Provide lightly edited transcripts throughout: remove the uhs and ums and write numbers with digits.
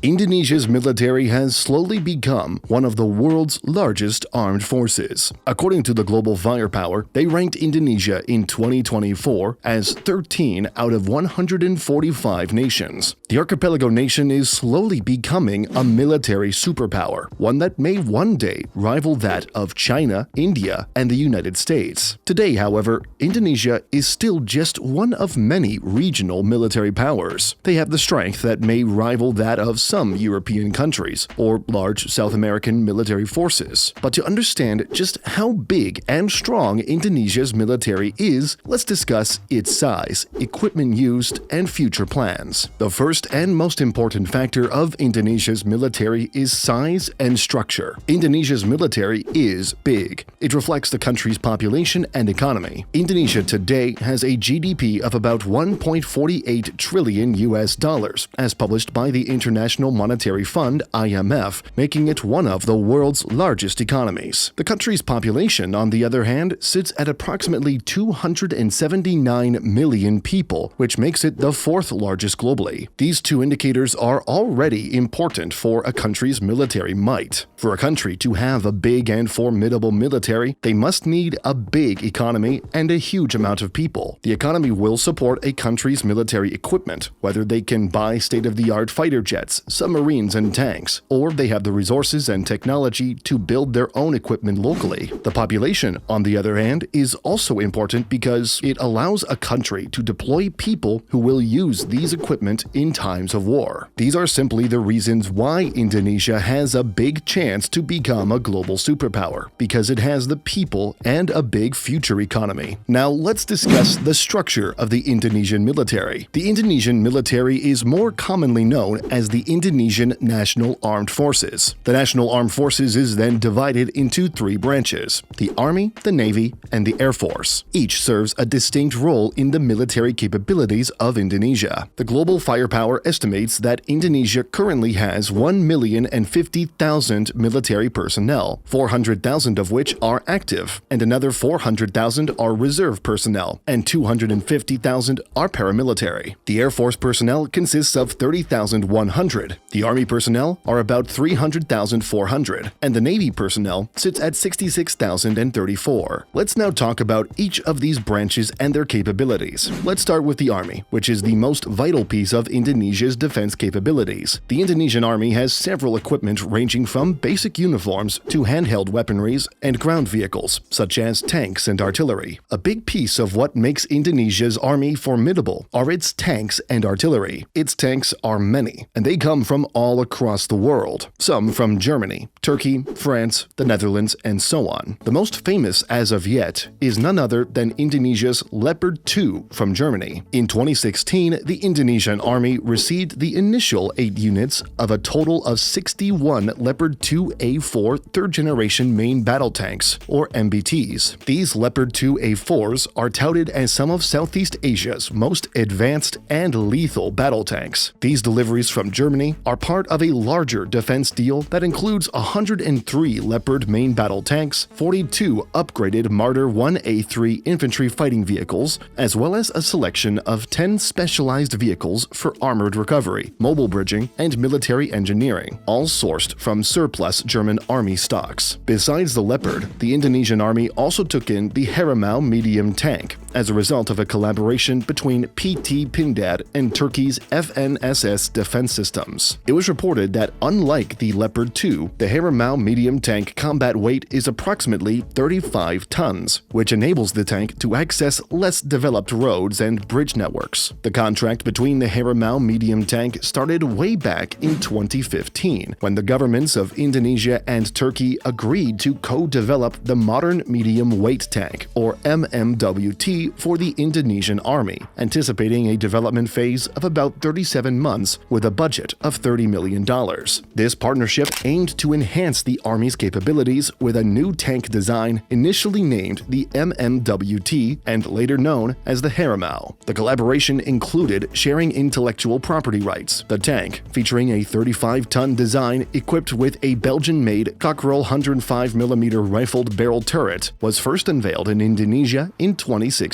Indonesia's military has slowly become one of the world's largest armed forces. According to the Global Firepower, they ranked Indonesia in 2024 as 13 out of 145 nations. The archipelago nation is slowly becoming a military superpower, one that may one day rival that of China, India, and the United States. Today, however, Indonesia is still just one of many regional military powers. They have the strength that may rival that of some European countries or large South American military forces. But to understand just how big and strong Indonesia's military is, let's discuss its size, equipment used, and future plans. The first and most important factor of Indonesia's military is size and structure. Indonesia's military is big. It reflects the country's population and economy. Indonesia today has a GDP of about 1.48 trillion US dollars, as published by the International Monetary Fund (IMF), making it one of the world's largest economies. The country's population, on the other hand, sits at approximately 279 million people, which makes it the fourth largest globally. These two indicators are already important for a country's military might. For a country to have a big and formidable military, they must need a big economy and a huge amount of people. The economy will support a country's military equipment, whether they can buy state-of-the-art fighter jets, submarines, and tanks, or they have the resources and technology to build their own equipment locally. The population, on the other hand, is also important because it allows a country to deploy people who will use these equipment in times of war. These are simply the reasons why Indonesia has a big chance to become a global superpower, because it has the people and a big future economy. Now let's discuss the structure of the Indonesian military. The Indonesian military is more commonly known as the Indonesian National Armed Forces. The National Armed Forces is then divided into three branches: the Army, the Navy, and the Air Force. Each serves a distinct role in the military capabilities of Indonesia. The Global Firepower estimates that Indonesia currently has 1,050,000 military personnel, 400,000 of which are active, and another 400,000 are reserve personnel, and 250,000 are paramilitary. The Air Force personnel consists of 30,100. The Army personnel are about 300,400, and the Navy personnel sits at 66,034. Let's now talk about each of these branches and their capabilities. Let's start with the Army, which is the most vital piece of Indonesia's defense capabilities. The Indonesian Army has several equipment ranging from basic uniforms to handheld weaponries and ground vehicles, such as tanks and artillery. A big piece of what makes Indonesia's army formidable are its tanks and artillery. Its tanks are many, and they come from all across the world, some from Germany, Turkey, France, the Netherlands, and so on. The most famous as of yet is none other than Indonesia's Leopard 2 from Germany. In 2016, the Indonesian Army received the initial 8 units of a total of 61 Leopard 2A4 third-generation main battle tanks, or MBTs. These Leopard 2A4s are touted as some of Southeast Asia's most advanced and lethal battle tanks. These deliveries from Germany are part of a larger defense deal that includes 103 Leopard main battle tanks, 42 upgraded Marder 1A3 infantry fighting vehicles, as well as a selection of 10 specialized vehicles for armored recovery, mobile bridging, and military engineering, all sourced from surplus German army stocks. Besides the Leopard, the Indonesian army also took in the Harimau medium tank as a result of a collaboration between PT Pindad and Turkey's FNSS defense systems. It was reported that unlike the Leopard 2, the Harimau medium tank combat weight is approximately 35 tons, which enables the tank to access less developed roads and bridge networks. The contract between the Harimau medium tank started way back in 2015, when the governments of Indonesia and Turkey agreed to co-develop the Modern Medium Weight Tank, or MMWT, for the Indonesian Army, anticipating a development phase of about 37 months with a budget of $30 million. This partnership aimed to enhance the Army's capabilities with a new tank design initially named the MMWT and later known as the Harimau. The collaboration included sharing intellectual property rights. The tank, featuring a 35-ton design equipped with a Belgian-made Cockerel 105mm rifled barrel turret, was first unveiled in Indonesia in 2016.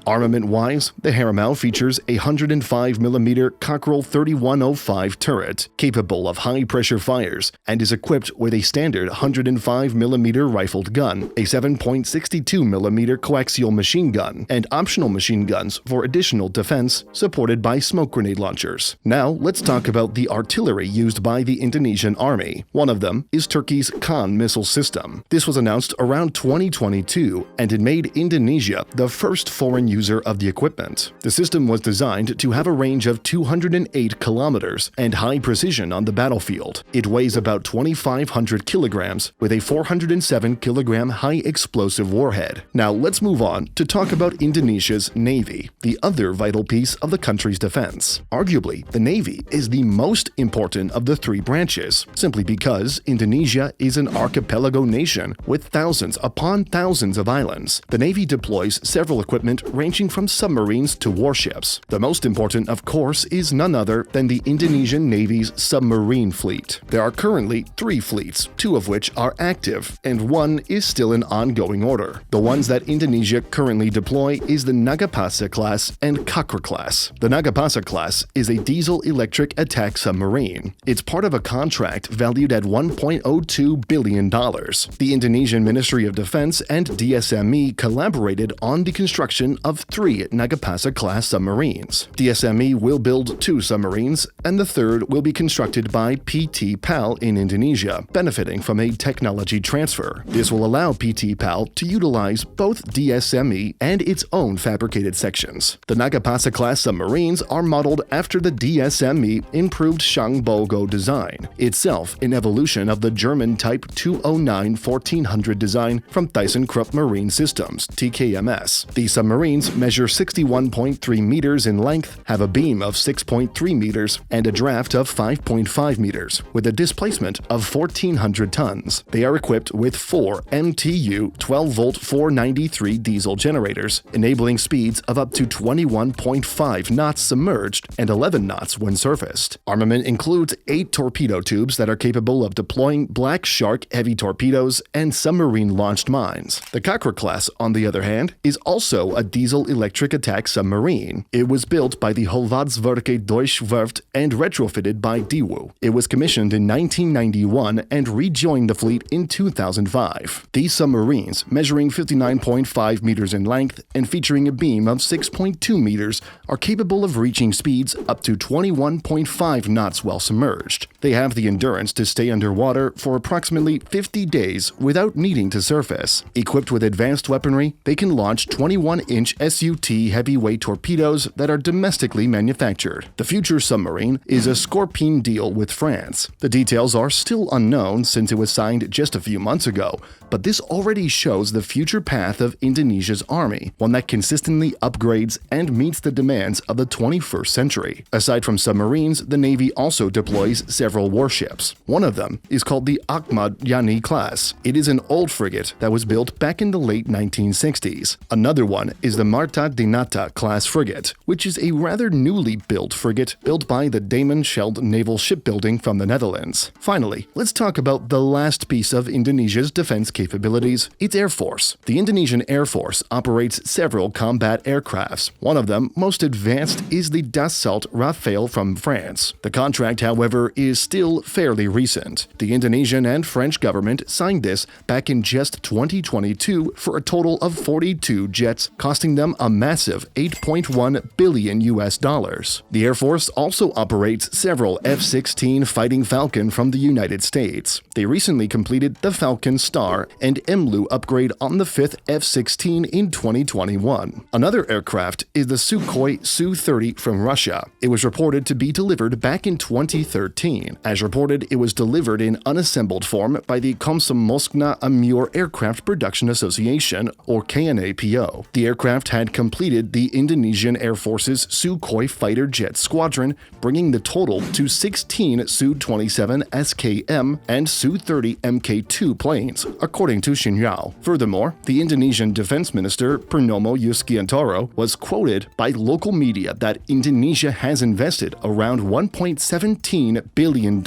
Armament-wise, the Harimau features a 105mm Cockerel 3105 drive turret, capable of high-pressure fires, and is equipped with a standard 105mm rifled gun, a 7.62mm coaxial machine gun, and optional machine guns for additional defense, supported by smoke grenade launchers. Now, let's talk about the artillery used by the Indonesian army. One of them is Turkey's Khan missile system. This was announced around 2022, and it made Indonesia the first foreign user of the equipment. The system was designed to have a range of 208 kilometers and high precision on the battlefield. It weighs about 2,500 kilograms with a 407 kilogram high explosive warhead. Now let's move on to talk about Indonesia's Navy, the other vital piece of the country's defense. Arguably, the Navy is the most important of the three branches, simply because Indonesia is an archipelago nation with thousands upon thousands of islands. The Navy deploys several equipment ranging from submarines to warships. The most important, of course, is none other than the Indonesian Navy's submarine fleet. There are currently 3 fleets, 2 of which are active, and 1 is still in ongoing order. The ones that Indonesia currently deploy is the Nagapasa class and Kakra class. The Nagapasa class is a diesel-electric attack submarine. It's part of a contract valued at $1.02 billion. The Indonesian Ministry of Defense and DSME collaborated on the construction of 3 Nagapasa-class submarines. DSME will build 2 submarines, and the third will be constructed by PT PAL in Indonesia, benefiting from a technology transfer. This will allow PT PAL to utilize both DSME and its own fabricated sections. The Nagapasa-class submarines are modeled after the DSME improved Shangbogo design, itself an evolution of the German Type 209-1400 design from ThyssenKrupp Marine Systems, TKMS. These submarines measure 61.3 meters in length, have a beam of 6.3 meters, and a draft of 5.5 meters, with a displacement of 1,400 tons. They are equipped with 4 MTU 12-volt 493 diesel generators, enabling speeds of up to 21.5 knots submerged and 11 knots when surfaced. Armament includes 8 torpedo tubes that are capable of deploying Black Shark heavy torpedoes and submarine-launched mines. The Kakra class, on the other hand, is also a diesel-electric attack submarine. It was built by the Holvadswerke Deutsche Werft and retrofitted by Daewoo. It was commissioned in 1991 and rejoined the fleet in 2005. These submarines, measuring 59.5 meters in length and featuring a beam of 6.2 meters, are capable of reaching speeds up to 21.5 knots while submerged. They have the endurance to stay underwater for approximately 50 days without needing to surface. Equipped with advanced weaponry, they can launch 21-inch SUT heavyweight torpedoes that are domestically manufactured. The future submarine is a Scorpene deal with France. The details are still unknown since it was signed just a few months ago, but this already shows the future path of Indonesia's army, one that consistently upgrades and meets the demands of the 21st century. Aside from submarines, the Navy also deploys several warships. One of them is called the Ahmad Yani class. It is an old frigate that was built back in the late 1960s. Another one is the Marta Dinata class frigate, which is a rather newly built frigate built by the Damen Scheld Naval Shipbuilding from the Netherlands. Finally, let's talk about the last piece of Indonesia's defense capabilities, its Air Force. The Indonesian Air Force operates several combat aircrafts. One of them, most advanced, is the Dassault Rafale from France. The contract, however, is still fairly recent. The Indonesian and French government signed this back in just 2022 for a total of 42 jets, costing them a massive $8.1 billion. The Air Force also operates several F-16 Fighting Falcon from the United States. They recently completed the Falcon Star and MLU upgrade on the 5th F-16 in 2021. Another aircraft is the Sukhoi Su-30 from Russia. It was reported to be delivered back in 2013. As reported, it was delivered in unassembled form by the Komsomolskna Amur Aircraft Production Association, or KNAPO. The aircraft had completed the Indonesian Air Force's Sukhoi fighter jet squadron, bringing the total to 16 Su-27 SKM and Su-30 Mk2 planes, according to Xinhua. Furthermore, the Indonesian Defense Minister Purnomo Yuskiantoro was quoted by local media that Indonesia has invested around $1.17 billion billion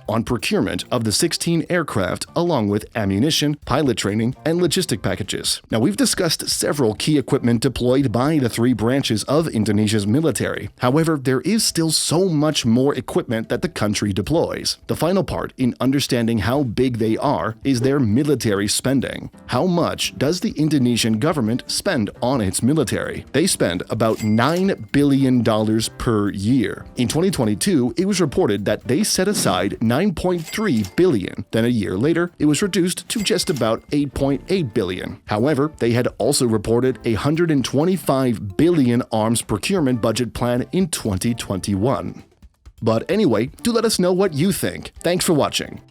on procurement of the 16 aircraft along with ammunition, pilot training, and logistic packages. Now, we've discussed several key equipment deployed by the three branches of Indonesia's military. However, there is still so much more equipment that the country deploys. The final part in understanding how big they are is their military spending. How much does the Indonesian government spend on its military? They spend about $9 billion per year. In 2022, it was reported that they set aside $9.3 billion. Then a year later, it was reduced to just about $8.8 billion. However, they had also reported a $125 billion arms procurement budget plan in 2021. But anyway, do let us know what you think. Thanks for watching.